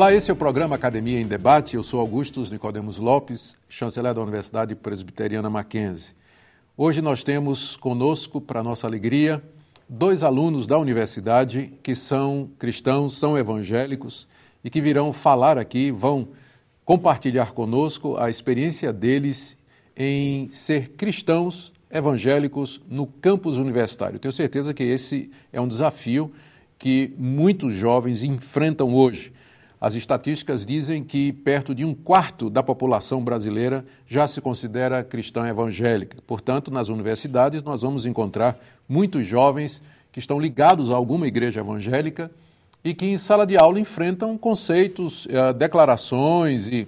Olá, esse é o programa Academia em Debate. Eu sou Augustus Nicodemos Lopes, chanceler da Universidade Presbiteriana Mackenzie. Hoje nós temos conosco, para nossa alegria, dois alunos da universidade que são cristãos, são evangélicos e que virão falar aqui, vão compartilhar conosco a experiência deles em ser cristãos evangélicos no campus universitário. Tenho certeza que esse é um desafio que muitos jovens enfrentam hoje. As estatísticas dizem que perto de um quarto da população brasileira já se considera cristã evangélica. Portanto, nas universidades nós vamos encontrar muitos jovens que estão ligados a alguma igreja evangélica e que em sala de aula enfrentam conceitos, declarações e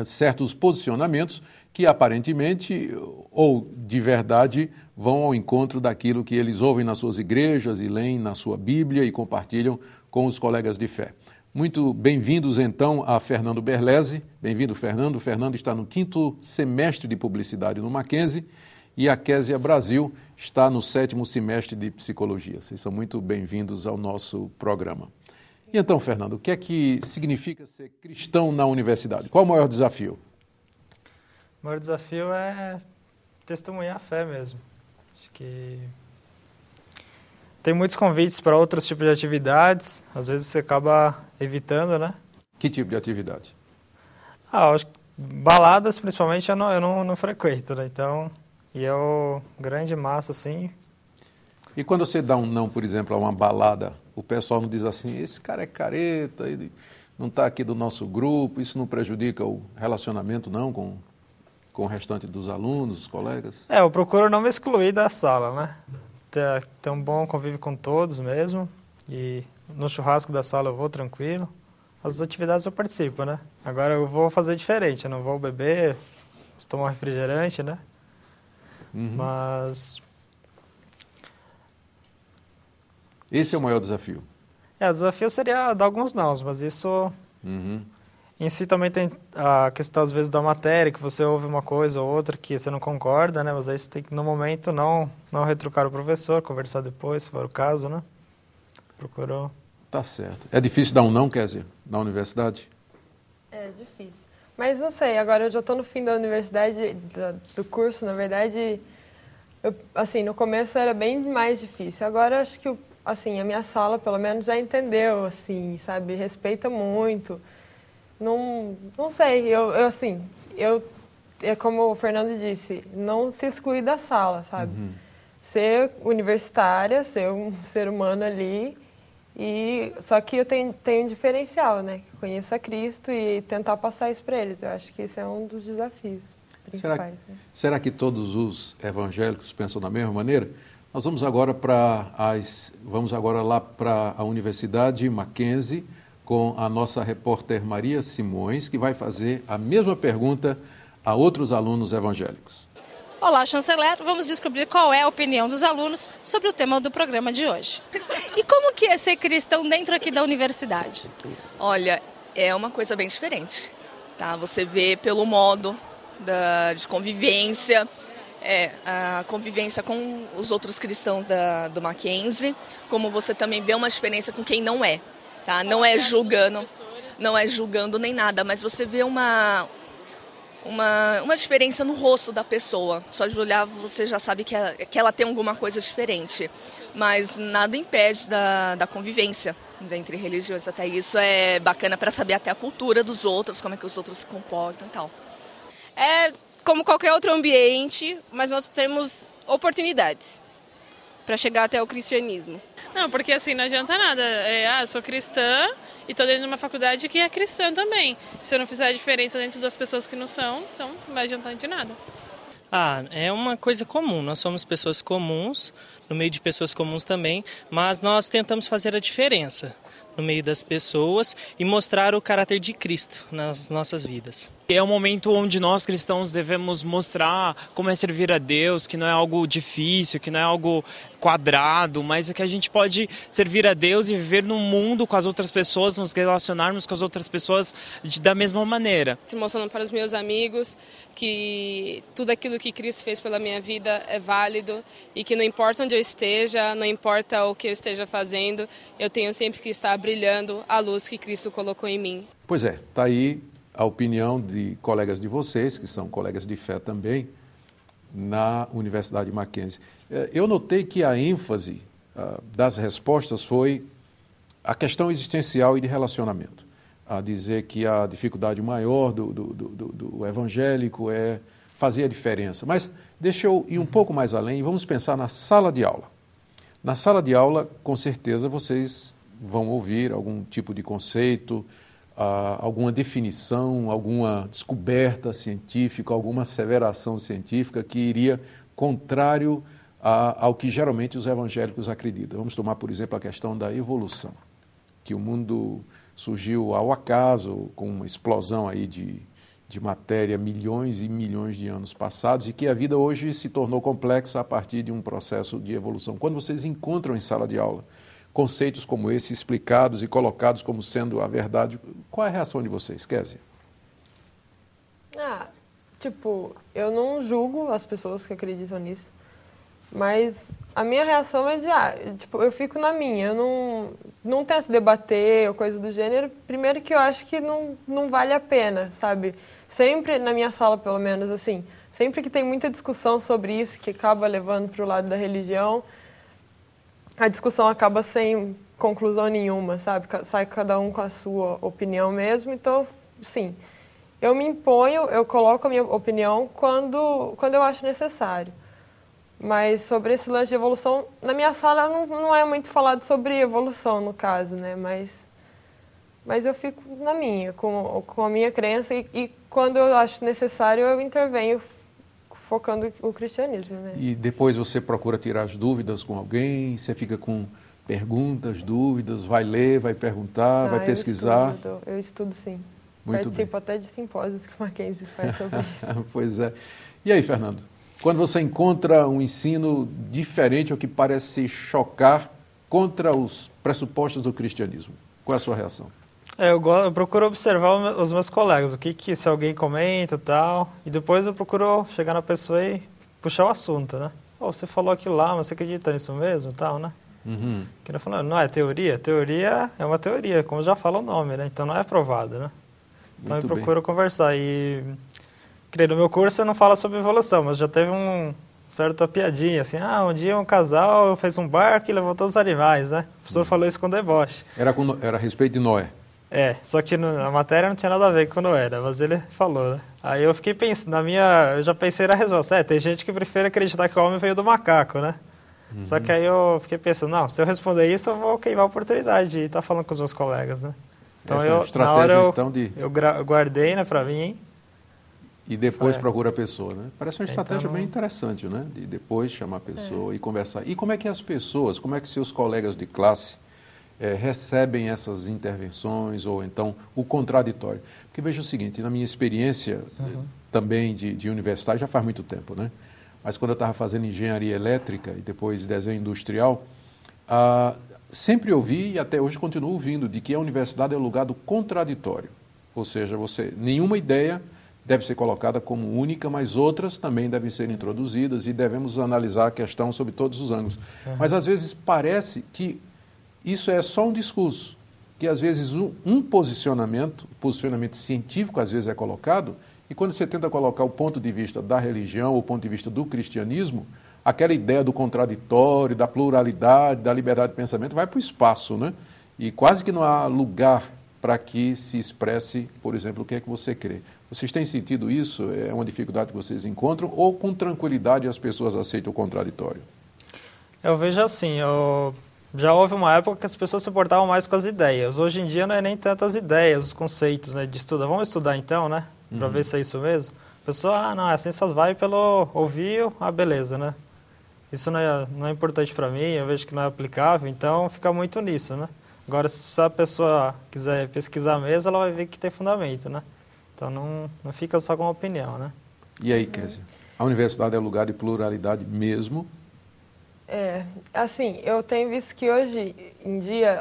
certos posicionamentos que aparentemente ou de verdade vão ao encontro daquilo que eles ouvem nas suas igrejas e leem na sua Bíblia e compartilham com os colegas de fé. Muito bem-vindos, então, a Fernando Berlese. Bem-vindo, Fernando. O Fernando está no 5º semestre de Publicidade no Mackenzie e a Késia Brasil está no 7º semestre de Psicologia. Vocês são muito bem-vindos ao nosso programa. E então, Fernando, o que é que significa ser cristão na universidade? Qual o maior desafio? O maior desafio é testemunhar a fé mesmo. Acho que tem muitos convites para outros tipos de atividades, às vezes você acaba evitando, né? Que tipo de atividade? Acho que baladas, principalmente, eu não frequento, né? Então, e é o grande massa, assim. E quando você dá um não, por exemplo, a uma balada, o pessoal não diz assim, esse cara é careta, ele não está aqui do nosso grupo, isso não prejudica o relacionamento, não, com o restante dos alunos, dos colegas? Eu procuro não me excluir da sala, né? Ter um bom convívio com todos mesmo. E no churrasco da sala eu vou tranquilo. As atividades eu participo, né? Agora eu vou fazer diferente, eu não vou beber, vou tomar um refrigerante, né? Mas esse é o maior desafio? O desafio seria dar alguns nãos, mas isso... Em si também tem a questão, às vezes, da matéria, que você ouve uma coisa ou outra que você não concorda, né? Mas aí você tem que, no momento, não retrucar o professor, conversar depois, se for o caso, né? Procurou. Tá certo. É difícil dar um não, Késia, na universidade? É difícil. Mas não sei, agora eu já estou no fim da universidade, do curso, na verdade, assim, no começo era bem mais difícil. Agora acho que, assim, a minha sala, pelo menos, já entendeu, assim, sabe? Respeita muito. Não sei, é como o Fernando disse, não se exclui da sala, sabe? Ser universitária, ser um ser humano ali, só que eu tenho um diferencial, né? Conheço a Cristo e tentar passar isso para eles. Eu acho que isso é um dos desafios principais. Será que todos os evangélicos pensam da mesma maneira? Nós vamos agora lá para a Universidade Mackenzie, com a nossa repórter Maria Simões, que vai fazer a mesma pergunta a outros alunos evangélicos. Olá, chanceler. Vamos descobrir qual é a opinião dos alunos sobre o tema do programa de hoje. E como que é ser cristão dentro aqui da universidade? Olha, é uma coisa bem diferente, tá? Você vê pelo modo de convivência, a convivência com os outros cristãos do Mackenzie, como você também vê uma diferença com quem não é. Tá? Não é julgando nem nada, mas você vê uma diferença no rosto da pessoa. Só de olhar você já sabe que ela tem alguma coisa diferente. Mas nada impede da convivência entre religiões. Até isso é bacana para saber até a cultura dos outros, como é que os outros se comportam e tal. É como qualquer outro ambiente, mas nós temos oportunidades para chegar até o cristianismo. Não, porque assim, não adianta nada. Eu sou cristã e estou dentro de uma faculdade que é cristã também. Se eu não fizer a diferença dentro das pessoas que não são, então não vai adiantar de nada. É uma coisa comum. Nós somos pessoas comuns, no meio de pessoas comuns também, mas nós tentamos fazer a diferença no meio das pessoas e mostrar o caráter de Cristo nas nossas vidas. É um momento onde nós cristãos devemos mostrar como é servir a Deus, que não é algo difícil, que não é algo quadrado, mas é que a gente pode servir a Deus e viver num mundo com as outras pessoas, nos relacionarmos com as outras pessoas da mesma maneira. Mostrando para os meus amigos que tudo aquilo que Cristo fez pela minha vida é válido e que não importa onde eu esteja, não importa o que eu esteja fazendo, eu tenho sempre que estar brilhando a luz que Cristo colocou em mim. Pois é, está aí a opinião de colegas de vocês, que são colegas de fé também, na Universidade Mackenzie. Eu notei que a ênfase das respostas foi a questão existencial e de relacionamento. A dizer que a dificuldade maior do evangélico é fazer a diferença. Mas deixa eu ir um pouco mais além e vamos pensar na sala de aula. Na sala de aula, com certeza, vocês vão ouvir algum tipo de conceito, alguma definição, alguma descoberta científica, alguma asseveração científica que iria contrário ao que geralmente os evangélicos acreditam. Vamos tomar, por exemplo, a questão da evolução, que o mundo surgiu ao acaso, com uma explosão aí de matéria milhões e milhões de anos passados e que a vida hoje se tornou complexa a partir de um processo de evolução. Quando vocês encontram em sala de aula conceitos como esse explicados e colocados como sendo a verdade, qual é a reação de vocês, Kézia? Eu não julgo as pessoas que acreditam nisso, mas a minha reação é eu fico na minha, eu não tento debater ou coisa do gênero, primeiro que eu acho que não vale a pena, sabe? Sempre, na minha sala pelo menos, assim, sempre que tem muita discussão sobre isso, que acaba levando para o lado da religião, a discussão acaba sem conclusão nenhuma, sabe? Sai cada um com a sua opinião mesmo. Então, sim, eu me imponho, eu coloco a minha opinião quando eu acho necessário. Mas sobre esse lance de evolução, na minha sala não é muito falado sobre evolução, no caso, né? Mas eu fico na minha, com a minha crença e quando eu acho necessário eu intervenho, focando o cristianismo, né? E depois você procura tirar as dúvidas com alguém, você fica com perguntas, dúvidas, vai ler, vai perguntar, vai pesquisar? Eu estudo sim. Muito Participo bem. Até de simpósios que o Mackenzie faz sobre isso. Pois é. E aí, Fernando? Quando você encontra um ensino diferente ou que parece chocar contra os pressupostos do cristianismo, qual é a sua reação? Eu procuro observar os meus colegas, se alguém comenta e tal, e depois eu procuro chegar na pessoa e puxar o assunto, né? Você falou aquilo lá, mas você acredita nisso mesmo e tal, né? Uhum. Que eu falo, não é teoria? Teoria é uma teoria, como já fala o nome, né? Então não é provada, né? Então eu procuro conversar e... No meu curso eu não falo sobre evolução, mas já teve certa piadinha, assim, um dia um casal fez um barco e levou todos os animais, né? O professor falou isso com deboche. Era a respeito de Noé. Só que a matéria não tinha nada a ver com Noé, mas ele falou, né? Aí eu fiquei pensando, eu já pensei na resposta. Tem gente que prefere acreditar que o homem veio do macaco, né? Uhum. Só que aí eu fiquei pensando, se eu responder isso, eu vou queimar a oportunidade de estar falando com os meus colegas, né? Então na hora eu guardei, né, pra mim. E depois procura a pessoa, né? Parece uma estratégia bem interessante, né? De depois chamar a pessoa e conversar. E como é que como é que seus colegas de classe recebem essas intervenções ou então o contraditório? Porque veja o seguinte, na minha experiência também de universidade, já faz muito tempo, né? Mas quando eu estava fazendo engenharia elétrica e depois desenho industrial, sempre ouvi e até hoje continuo ouvindo de que a universidade é o lugar do contraditório. Ou seja, nenhuma ideia deve ser colocada como única, mas outras também devem ser introduzidas e devemos analisar a questão sob todos os ângulos. Mas às vezes parece que isso é só um discurso, que às vezes um posicionamento científico às vezes é colocado, e quando você tenta colocar o ponto de vista da religião, ou o ponto de vista do cristianismo, aquela ideia do contraditório, da pluralidade, da liberdade de pensamento vai para o espaço, né? E quase que não há lugar para que se expresse, por exemplo, o que é que você crê. Vocês têm sentido isso? É uma dificuldade que vocês encontram? Ou com tranquilidade as pessoas aceitam o contraditório? Eu vejo assim, já houve uma época que as pessoas se importavam mais com as ideias. Hoje em dia não é nem tanto as ideias, os conceitos, né, de estudar. Vamos estudar então, né? Para ver se é isso mesmo. A pessoa, não, a ciência vai pelo ouvir, beleza, né? Isso não é importante para mim, eu vejo que não é aplicável, então fica muito nisso, né? Agora, se a pessoa quiser pesquisar mesmo, ela vai ver que tem fundamento, né? Então não fica só com uma opinião, né? E aí, Kézia? A universidade é lugar de pluralidade mesmo? Assim, eu tenho visto que hoje em dia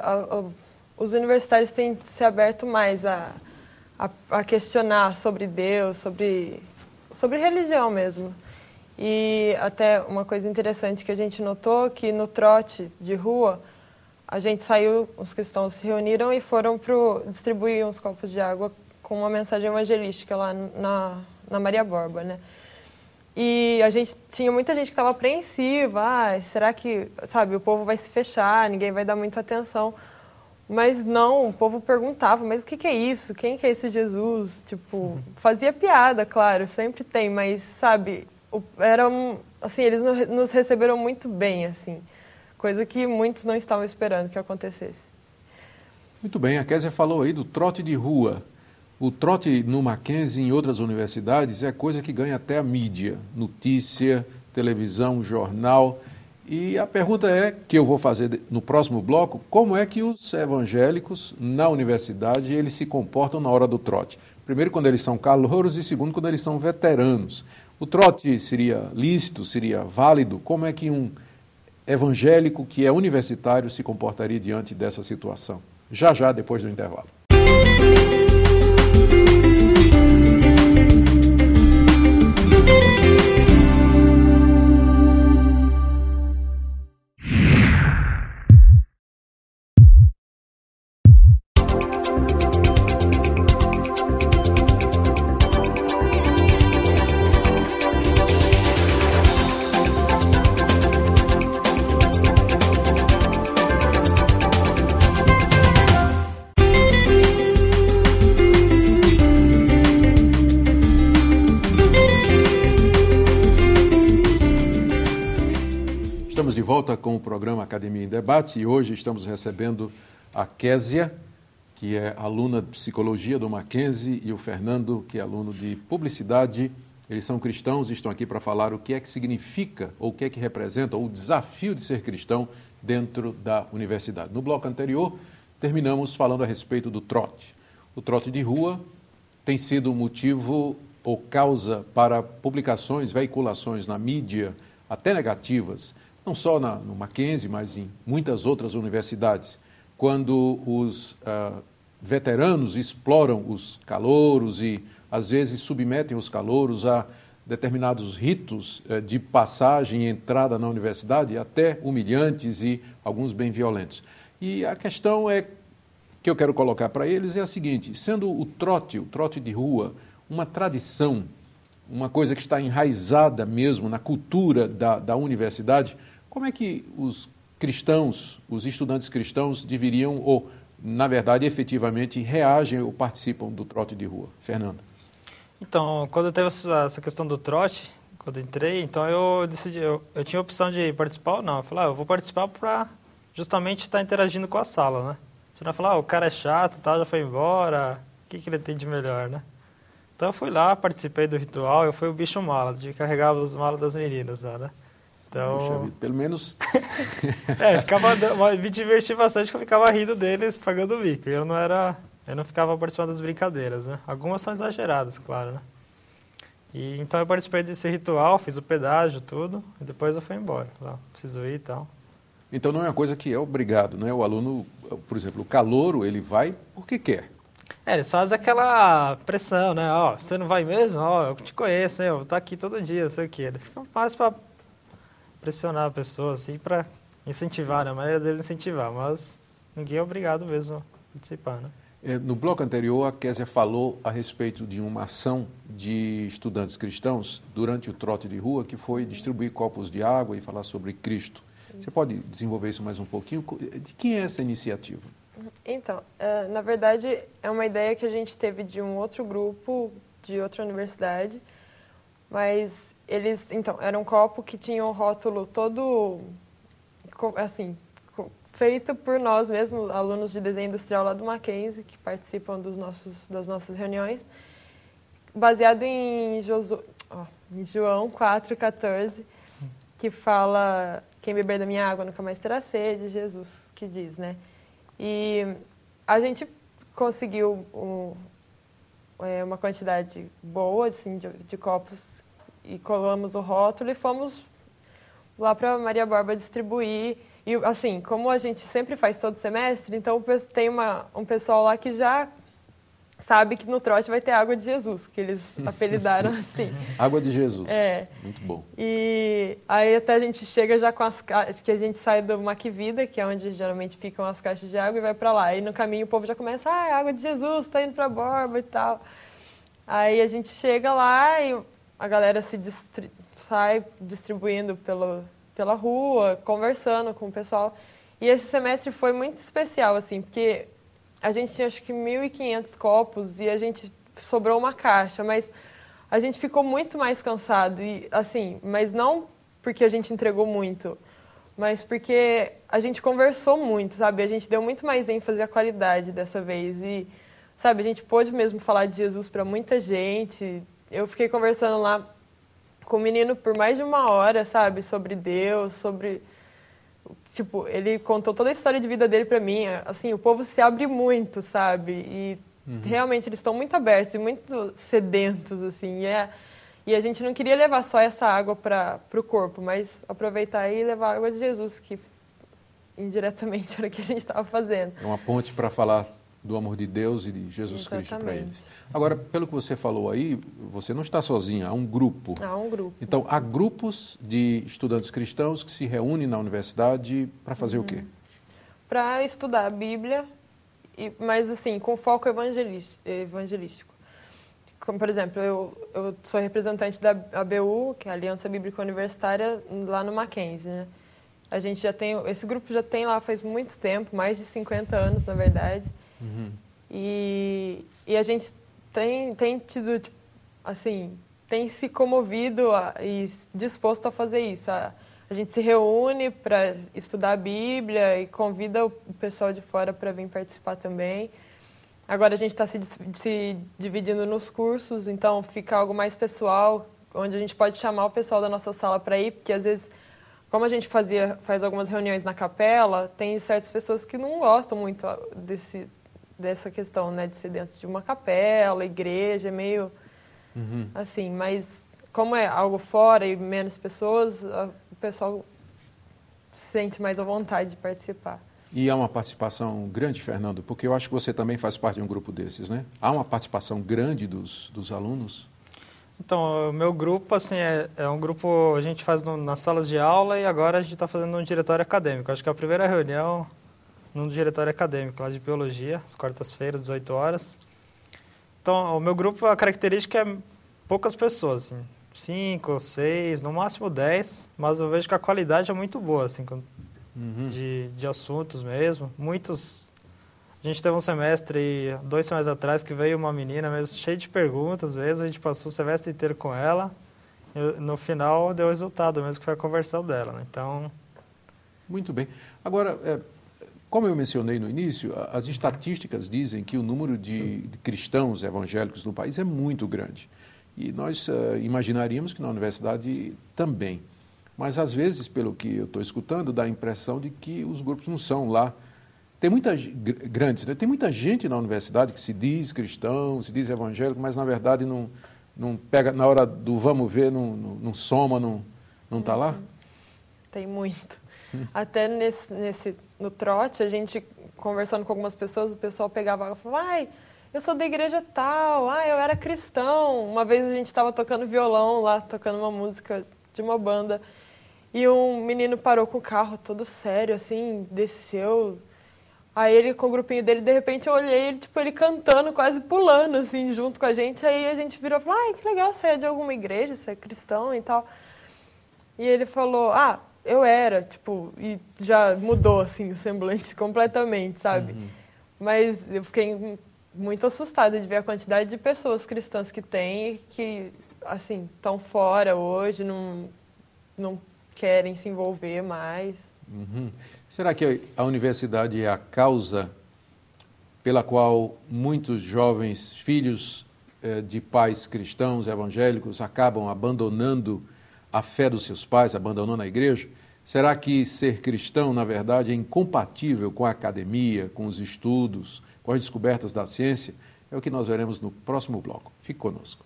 os universitários têm se aberto mais a questionar sobre Deus, sobre religião mesmo. E até uma coisa interessante que a gente notou, que no trote de rua, a gente saiu, os cristãos se reuniram e foram distribuir uns copos de água com uma mensagem evangelística lá na Maria Borba, né? E tinha muita gente que estava apreensiva, será que, sabe, o povo vai se fechar, ninguém vai dar muita atenção. Mas não, o povo perguntava, mas o que é isso? Quem que é esse Jesus? Tipo, fazia piada, claro, sempre tem, mas, sabe, assim, eles nos receberam muito bem, assim, coisa que muitos não estavam esperando que acontecesse. Muito bem, a Kézia falou aí do trote de rua. O trote no Mackenzie e em outras universidades é coisa que ganha até a mídia, notícia, televisão, jornal. E a pergunta que eu vou fazer no próximo bloco, como é que os evangélicos na universidade eles se comportam na hora do trote? Primeiro, quando eles são calouros e segundo, quando eles são veteranos. O trote seria lícito, seria válido? Como é que um evangélico que é universitário se comportaria diante dessa situação? Já, depois do intervalo. Estamos de volta com o programa Academia em Debate e hoje estamos recebendo a Kézia, que é aluna de Psicologia do Mackenzie, e o Fernando, que é aluno de Publicidade. Eles são cristãos e estão aqui para falar o que é que significa, ou o que é que representa, ou o desafio de ser cristão dentro da universidade. No bloco anterior, terminamos falando a respeito do trote. O trote de rua tem sido motivo ou causa para publicações, veiculações na mídia, até negativas, não só no Mackenzie, mas em muitas outras universidades, quando os veteranos exploram os calouros e, às vezes, submetem os calouros a determinados ritos de passagem e entrada na universidade, até humilhantes e alguns bem violentos. E a questão que eu quero colocar para eles é a seguinte: sendo o trote de rua, uma tradição, uma coisa que está enraizada mesmo na cultura da universidade, como é que os cristãos, os estudantes cristãos deveriam, ou, na verdade, efetivamente, reagem ou participam do trote de rua? Fernando. Então, quando teve essa questão do trote, quando eu entrei, então eu decidi, eu tinha a opção de participar ou não. Eu falei, eu vou participar para justamente estar interagindo com a sala, né? Você não vai falar, o cara é chato, já foi embora, o que ele tem de melhor, né? Então eu fui lá, participei do ritual, eu fui o bicho mala, de carregar os malas das meninas lá, né? Então... Puxa vida, pelo menos... me diverti bastante, que eu ficava rindo deles, pagando o bico. Eu não ficava participando das brincadeiras, né? Algumas são exageradas, claro, né? E então eu participei desse ritual, fiz o pedágio, tudo, e depois eu fui embora. Lá, preciso ir e tal. Então não é uma coisa que é obrigado, não é? O aluno, por exemplo, o calouro, ele vai porque quer. Eles fazem aquela pressão, né? Você não vai mesmo? Eu te conheço, eu vou estar aqui todo dia, não sei o quê. Ele fica mais para pressionar a pessoa, assim, para incentivar, né? A maneira deles incentivar, mas ninguém é obrigado mesmo a participar, né? No bloco anterior, a Kézia falou a respeito de uma ação de estudantes cristãos durante o trote de rua, que foi distribuir copos de água e falar sobre Cristo. Você pode desenvolver isso mais um pouquinho? De quem é essa iniciativa? Então, na verdade, é uma ideia que a gente teve de um outro grupo, de outra universidade, mas eles, então, era um copo que tinha um rótulo todo, assim, feito por nós mesmos, alunos de desenho industrial lá do Mackenzie, que participam das nossas reuniões, baseado em João 4,14, que fala, quem beber da minha água nunca mais terá sede, Jesus que diz, né? E a gente conseguiu uma quantidade boa assim, de copos e colamos o rótulo e fomos lá para Maria Borba distribuir. E assim, como a gente sempre faz todo semestre, então tem um pessoal lá que já sabe que no trote vai ter água de Jesus, que eles apelidaram assim. Água de Jesus. É. Muito bom. E aí até a gente chega já com as caixas, que a gente sai do Maquivida, que é onde geralmente ficam as caixas de água, e vai para lá. E no caminho o povo já começa, é água de Jesus, tá indo para Borba e tal. Aí a gente chega lá e a galera sai distribuindo pela rua, conversando com o pessoal. E esse semestre foi muito especial, assim, porque a gente tinha acho que 1.500 copos e a gente sobrou uma caixa, mas a gente ficou muito mais cansado, e, assim, mas não porque a gente entregou muito, mas porque a gente conversou muito, sabe? A gente deu muito mais ênfase à qualidade dessa vez e, sabe, a gente pôde mesmo falar de Jesus para muita gente. Eu fiquei conversando lá com o menino por mais de 1 hora, sabe? Sobre Deus, sobre... Tipo, ele contou toda a história de vida dele para mim. Assim, o povo se abre muito, sabe? E realmente eles estão muito abertos e muito sedentos, assim. E a gente não queria levar só essa água para o corpo, mas aproveitar e levar a água de Jesus, que indiretamente era o que a gente estava fazendo. É uma ponte para falar do amor de Deus e de Jesus Exatamente. Cristo para eles. Agora, pelo que você falou aí, você não está sozinha, há um grupo. Há um grupo. Então, há grupos de estudantes cristãos que se reúnem na universidade para fazer o quê? Para estudar a Bíblia, mas assim, com foco evangelístico. Como, por exemplo, eu sou representante da ABU, que é a Aliança Bíblica Universitária, lá no Mackenzie, né? A gente já tem, esse grupo já tem lá faz muito tempo, mais de 50 anos, na verdade. E a gente tem tido, assim, tem se comovido e disposto a fazer isso. A gente se reúne para estudar a Bíblia e convida o pessoal de fora para vir participar também. Agora a gente está se dividindo nos cursos, então fica algo mais pessoal, onde a gente pode chamar o pessoal da nossa sala para ir, porque às vezes, como a gente faz algumas reuniões na capela, tem certas pessoas que não gostam muito dessa questão, né, de ser dentro de uma capela, igreja, meio assim, mas como é algo fora e menos pessoas, o pessoal se sente mais à vontade de participar. E há uma participação grande, Fernando, porque eu acho que você também faz parte de um grupo desses, né? Há uma participação grande dos alunos? Então, o meu grupo, assim, é um grupo, a gente faz nas salas de aula e agora a gente está fazendo um diretório acadêmico. Acho que é a primeira reunião no diretório acadêmico, lá de biologia, às quartas-feiras, 18 horas. Então, o meu grupo, a característica é poucas pessoas, assim, 5, 6, no máximo 10, mas eu vejo que a qualidade é muito boa, assim, de assuntos mesmo. Muitos... A gente teve um semestre, 2 semestres atrás, que veio uma menina mesmo cheia de perguntas, às vezes a gente passou o semestre inteiro com ela e no final deu o resultado mesmo, que foi a conversão dela, né? Então... Muito bem. Agora, como eu mencionei no início, as estatísticas dizem que o número de cristãos evangélicos no país é muito grande. E nós imaginaríamos que na universidade também. Mas, às vezes, pelo que eu estou escutando, dá a impressão de que os grupos não são lá. Tem né? Tem muita gente na universidade que se diz cristão, se diz evangélico, mas, na verdade, não pega, na hora do vamos ver, não soma, não está lá? Tem muito. Até no trote, a gente conversando com algumas pessoas, o pessoal pegava e falava, eu sou da igreja tal, eu era cristão. Uma vez a gente estava tocando violão lá, tocando uma música de uma banda, e um menino parou com o carro todo sério, assim, desceu. Aí ele, com o grupinho dele, de repente eu olhei ele cantando, quase pulando, assim, junto com a gente. Aí a gente virou e falou, que legal, você é de alguma igreja, você é cristão e tal. E ele falou, eu era, e já mudou, assim, o semblante completamente, sabe? Mas eu fiquei muito assustada de ver a quantidade de pessoas cristãs que tem e que, assim, estão fora hoje, não querem se envolver mais. Será que a universidade é a causa pela qual muitos jovens filhos de pais cristãos evangélicos acabam abandonando a fé dos seus pais, abandonando a igreja? Será que ser cristão, na verdade, é incompatível com a academia, com os estudos, com as descobertas da ciência? É o que nós veremos no próximo bloco. Fique conosco.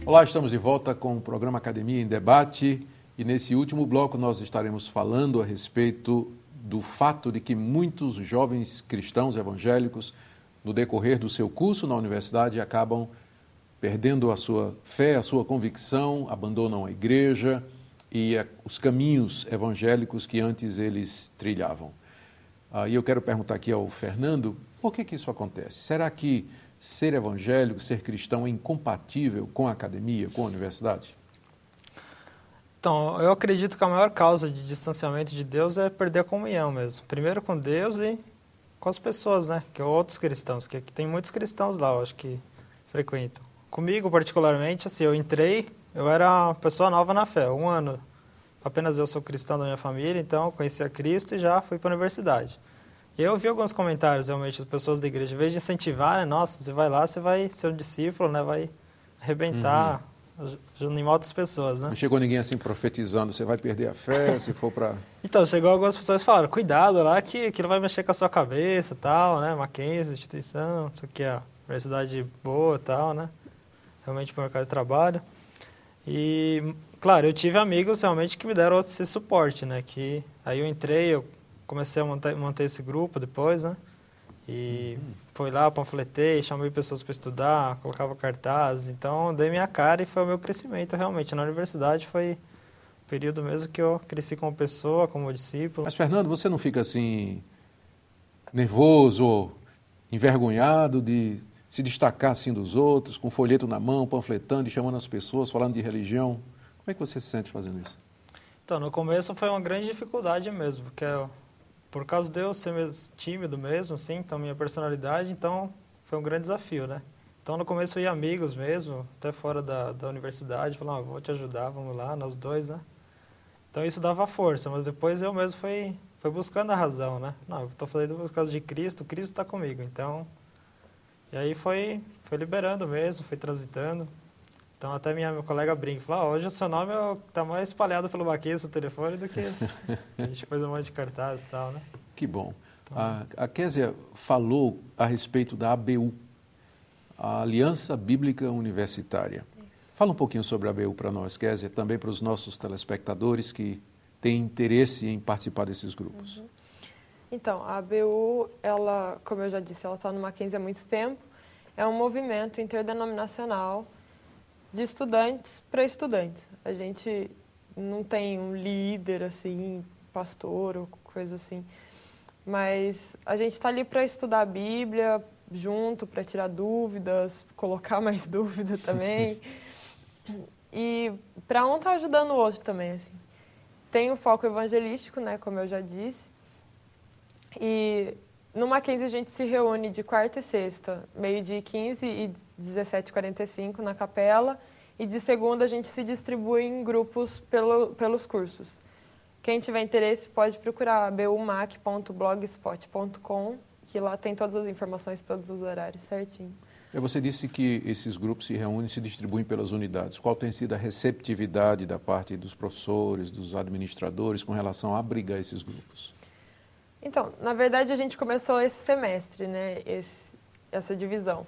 Olá, estamos de volta com o programa Academia em Debate e nesse último bloco nós estaremos falando a respeito do fato de que muitos jovens cristãos evangélicos, no decorrer do seu curso na universidade, acabam perdendo a sua fé, a sua convicção, abandonam a igreja e os caminhos evangélicos que antes eles trilhavam. E eu quero perguntar aqui ao Fernando, por que isso acontece? Será que ser evangélico, ser cristão é incompatível com a academia, com a universidade? Então, eu acredito que a maior causa de distanciamento de Deus é perder a comunhão mesmo. Primeiro com Deus e com as pessoas, né? Que outros cristãos, que tem muitos cristãos lá, eu acho que frequentam. Comigo, particularmente, assim, eu era uma pessoa nova na fé, 1 ano. Apenas eu sou cristão da minha família, então eu conheci a Cristo e já fui para a universidade. Eu vi alguns comentários, realmente, das pessoas da igreja, em vez de incentivar, né? Nossa, você vai lá, você vai ser um discípulo, né? Vai arrebentar, animar outras pessoas, né? Não chegou ninguém assim profetizando, você vai perder a fé, se for para... Então, chegou algumas pessoas que falaram, cuidado lá, que aquilo vai mexer com a sua cabeça e tal, né? Mackenzie, instituição, isso aqui é a universidade boa e tal, né? Realmente para o mercado de trabalho. E, claro, eu tive amigos realmente que me deram esse suporte, né? Que aí eu entrei, eu comecei a manter esse grupo depois, né? E fui lá, panfletei, chamei pessoas para estudar, colocava cartazes. Então, dei minha cara e foi o meu crescimento, realmente. Na universidade foi o período mesmo que eu cresci como pessoa, como discípulo. Mas, Fernando, você não fica assim nervoso ou envergonhado de se destacar assim dos outros, com folheto na mão, panfletando e chamando as pessoas, falando de religião? Como é que você se sente fazendo isso? Então, no começo foi uma grande dificuldade mesmo, porque por causa de eu ser tímido mesmo, assim, então minha personalidade, então foi um grande desafio, né? Então no começo eu ia amigos mesmo, até fora da universidade, falavam, vou te ajudar, vamos lá, nós dois, né? Então isso dava força, mas depois eu mesmo fui buscando a razão, né? Não, eu estou fazendo por causa de Cristo, Cristo está comigo, então... E aí foi liberando mesmo, foi transitando. Então até minha colega brinca, fala, hoje o seu nome está mais espalhado pelo Mackenzie, o telefone, do que a gente fez um monte de cartazes e tal, né? Que bom. Então, a Kézia falou a respeito da ABU, a Aliança Bíblica Universitária. Fala um pouquinho sobre a ABU para nós, Kézia, também para os nossos telespectadores que têm interesse em participar desses grupos. Então, a ABU, ela, como eu já disse, ela está no Mackenzie há muito tempo. É um movimento interdenominacional de estudantes para estudantes. A gente não tem um líder, assim, pastor ou coisa assim, mas a gente está ali para estudar a Bíblia junto, para tirar dúvidas, colocar mais dúvida também, e para um estar ajudando o outro também, assim. Tem o foco evangelístico, né, como eu já disse, e no Mackenzie a gente se reúne de quarta e sexta, 12h15 e 17h45 na capela, e de segunda a gente se distribui em grupos pelos cursos. Quem tiver interesse pode procurar bumac.blogspot.com, que lá tem todas as informações, todos os horários certinho. Você disse que esses grupos se reúnem e se distribuem pelas unidades. Qual tem sido a receptividade da parte dos professores, dos administradores, com relação a abrigar esses grupos? Então, na verdade, a gente começou esse semestre, né, essa divisão.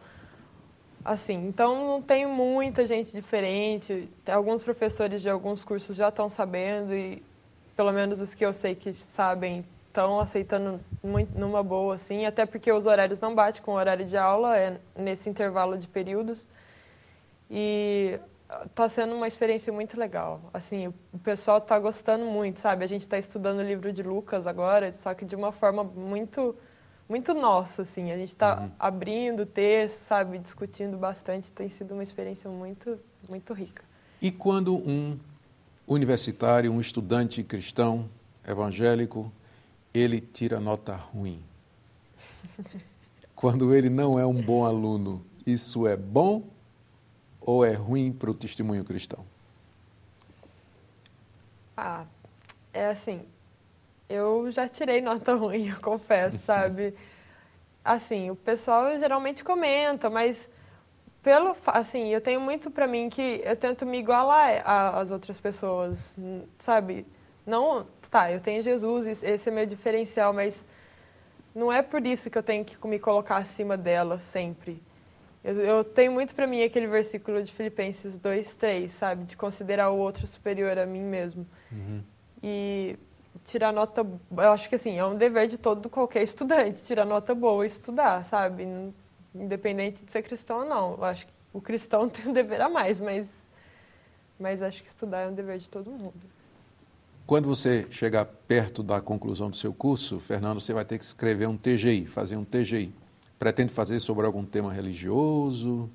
Assim, então não tem muita gente diferente, alguns professores de alguns cursos já estão sabendo e pelo menos os que eu sei que sabem estão aceitando muito, numa boa, assim, até porque os horários não batem com o horário de aula, é nesse intervalo de períodos. E está sendo uma experiência muito legal. Assim, o pessoal está gostando muito, sabe? A gente está estudando o livro de Lucas agora, só que de uma forma muito nossa, assim. A gente está abrindo texto, sabe? Discutindo bastante. Tem sido uma experiência muito rica. E quando um universitário, um estudante cristão, evangélico, ele tira nota ruim. Quando ele não é um bom aluno, isso é bom ou é ruim para o testemunho cristão? É assim, eu já tirei nota ruim, eu confesso, sabe? Assim, o pessoal geralmente comenta, mas assim, eu tenho muito pra mim que eu tento me igualar às outras pessoas, sabe? Não, eu tenho Jesus, esse é meu diferencial, mas não é por isso que eu tenho que me colocar acima dela sempre. Eu tenho muito pra mim aquele versículo de Filipenses 2:3, sabe? De considerar o outro superior a mim mesmo. E tirar nota, eu acho que assim, é um dever de qualquer estudante, tirar nota boa e estudar, sabe? Independente de ser cristão ou não. Eu acho que o cristão tem um dever a mais, mas acho que estudar é um dever de todo mundo. Quando você chegar perto da conclusão do seu curso, Fernando, você vai ter que escrever um TGI, fazer um TGI. Pretende fazer sobre algum tema religioso?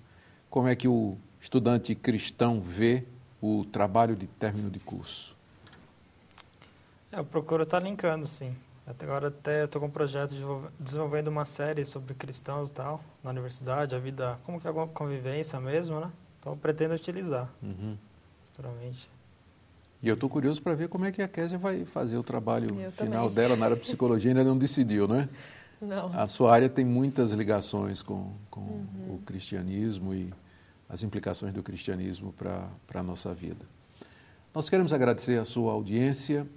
Como é que o estudante cristão vê o trabalho de término de curso? Eu procuro estar linkando, sim. Até agora estou com um projeto desenvolvendo uma série sobre cristãos e tal, na universidade, a vida, como que é a convivência mesmo, né? Então eu pretendo utilizar, futuramente. E eu estou curioso para ver como é que a Kézia vai fazer o trabalho final dela na área de psicologia, ainda não decidiu, né? Não. A sua área tem muitas ligações com o cristianismo e as implicações do cristianismo para a nossa vida. Nós queremos agradecer a sua audiência.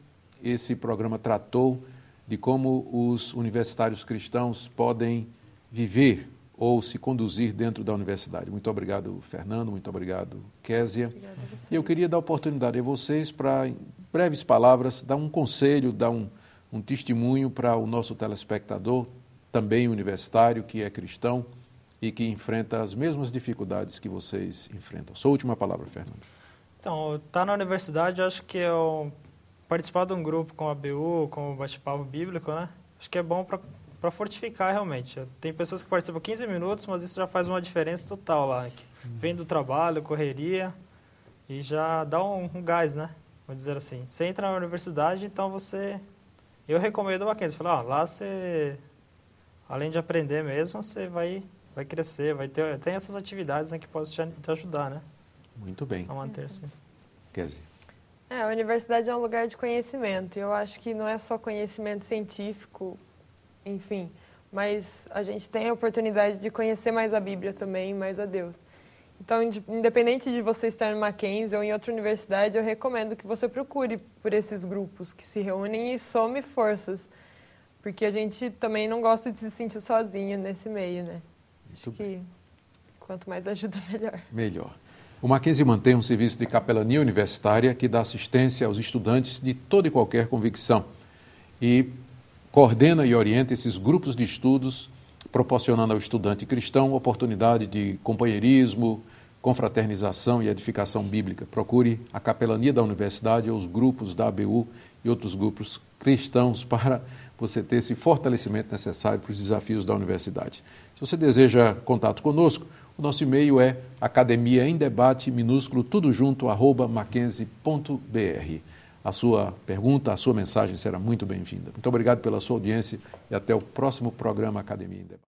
Esse programa tratou de como os universitários cristãos podem viver ou se conduzir dentro da universidade. Muito obrigado, Fernando, muito obrigado, Kézia. E eu queria dar oportunidade a vocês para, em breves palavras, dar um conselho, dar um testemunho para o nosso telespectador, também universitário, que é cristão e que enfrenta as mesmas dificuldades que vocês enfrentam. Sua última palavra, Fernando. Então, estar na universidade, eu acho que participar de um grupo com a ABU, com o bate-papo bíblico, né? Acho que é bom para fortificar realmente. Tem pessoas que participam 15 minutos, mas isso já faz uma diferença total lá. Vem do trabalho, correria, e já dá um gás, né? Vamos dizer assim. Você entra na universidade, então eu recomendo o Mackenzie. Lá você, além de aprender mesmo, você vai crescer, tem essas atividades, né, que podem te ajudar, né? Muito bem. A manter-se. Kézia. A universidade é um lugar de conhecimento. E eu acho que não é só conhecimento científico, enfim, mas a gente tem a oportunidade de conhecer mais a Bíblia também, mais a Deus. Então, independente de você estar no Mackenzie ou em outra universidade, eu recomendo que você procure por esses grupos que se reúnem e some forças, porque a gente também não gosta de se sentir sozinho nesse meio, né? Acho que quanto mais ajuda, melhor. Melhor. O Mackenzie mantém um serviço de capelania universitária que dá assistência aos estudantes de toda e qualquer convicção e coordena e orienta esses grupos de estudos, proporcionando ao estudante cristão oportunidade de companheirismo, confraternização e edificação bíblica. Procure a capelania da universidade ou os grupos da ABU e outros grupos cristãos para você ter esse fortalecimento necessário para os desafios da universidade. Se você deseja contato conosco, o nosso e-mail é academiaemdebate, minúsculo, tudo junto, @mackenzie.br. A sua pergunta, a sua mensagem será muito bem-vinda. Muito obrigado pela sua audiência e até o próximo programa Academia em Debate.